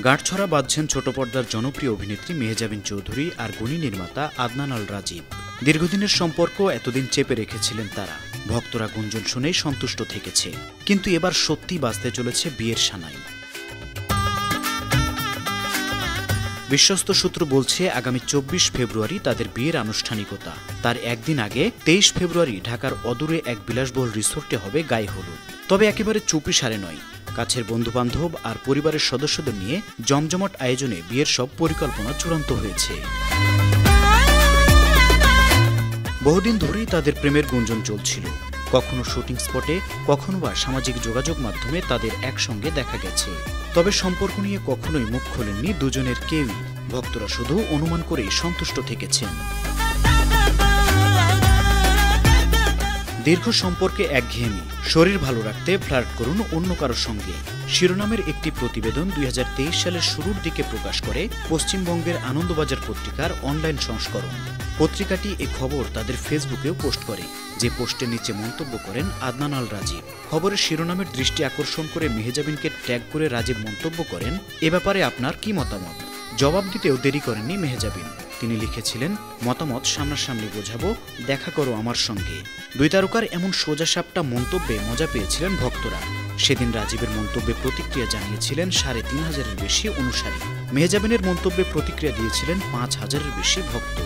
গাঁটছড়া বাঁধছেন ছোট পর্দার জনপ্রিয় অভিনেত্রী মেহজাবিন চৌধুরী আর গুণী নির্মাতা আদনান আল রাজীব। দীর্ঘদিনের সম্পর্ক এতদিন চেপে রেখেছিলেন তারা। ভক্তরা গুঞ্জন শুনেই সন্তুষ্ট থেকেছে, কিন্তু এবার সত্যি বাজতে চলেছে বিয়ের সানাই। বিশ্বস্ত সূত্র বলছে আগামী 24 ফেব্রুয়ারি তাদের বিয়ের আনুষ্ঠানিকতা। তার একদিন আগে 23 ফেব্রুয়ারি ঢাকার অদূরে এক বিলাসবহুল রিসোর্টে হবে গায়ে হলুদ। তবে একেবারে চুপি সারে নয়, কাছের বন্ধুবান্ধব আর পরিবারের সদস্যদের নিয়ে জমজমাট আয়োজনে বিয়ের সব পরিকল্পনা চূড়ান্ত হয়েছে। বহুদিন ধরেই তাদের প্রেমের গুঞ্জন চলছিল। কখনো শুটিং স্পটে, কখনো বা সামাজিক যোগাযোগ মাধ্যমে তাদের একসঙ্গে দেখা গেছে। তবে সম্পর্ক নিয়ে কখনোই মুখ খোলেননি দুজনের কেউই। ভক্তরা শুধু অনুমান করেই সন্তুষ্ট থেকেছেন। দীর্ঘ সম্পর্কে একঘেয়েমি, শরীর ভালো রাখতে ফ্লার্ট করুন অন্য কারোর সঙ্গে শিরোনামের একটি প্রতিবেদন 2023 সালের শুরুর দিকে প্রকাশ করে পশ্চিমবঙ্গের আনন্দবাজার পত্রিকার অনলাইন সংস্করণ। পত্রিকাটি এ খবর তাদের ফেসবুকেও পোস্ট করে, যে পোস্টের নিচে মন্তব্য করেন আদনান আল রাজীব। খবরের শিরোনামের দৃষ্টি আকর্ষণ করে মেহজাবিনকে ট্যাগ করে রাজীব মন্তব্য করেন, এ ব্যাপারে আপনার কি মতামত? জবাব দিতেও দেরি করেননি মেহজাবিন। তিনি লিখেছিলেন, মতামত সামনাসামনি বোঝাবো, দেখা করো আমার সঙ্গে। দুই তারকার এমন সোজাসাপটা মন্তব্যে মজা পেয়েছিলেন ভক্তরা। সেদিন রাজীবের মন্তব্যে প্রতিক্রিয়া জানিয়েছিলেন 3,500-এর বেশি অনুসারী। মেহজাবিনের মন্তব্যে প্রতিক্রিয়া দিয়েছিলেন 5,000-এর বেশি ভক্ত।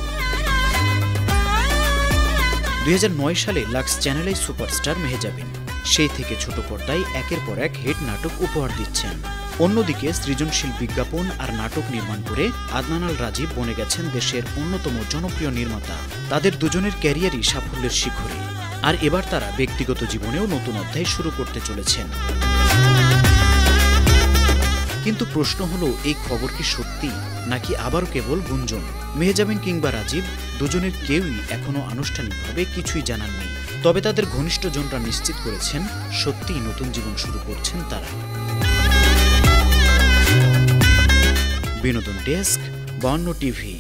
2009 সালে লাক্স চ্যানেলেই সুপারস্টার মেহজাবিন। সেই থেকে ছোট পর্দায় একের পর এক হিট নাটক উপহার দিচ্ছেন। অন্যদিকে সৃজনশীল বিজ্ঞাপন আর নাটক নির্মাণ করে আদনান আল রাজীব বনে গেছেন দেশের অন্যতম জনপ্রিয় নির্মাতা। তাদের দুজনের ক্যারিয়ারই সাফল্যের শিখরে। আর এবার তারা ব্যক্তিগত জীবনেও নতুন অধ্যায় শুরু করতে চলেছেন। কিন্তু প্রশ্ন হলো, এই খবর কি সত্যি নাকি আবারও কেবল গুঞ্জন? মেহজাবিন কিংবা রাজীব দুজনের কেউই এখনো আনুষ্ঠানিকভাবে কিছুই জানাননি। তবে তাদের ঘনিষ্ঠজনরা নিশ্চিত করেছেন সত্যিই নতুন জীবন শুরু করছেন তারা। বিনোদন ডেস্ক, 52 টিভি।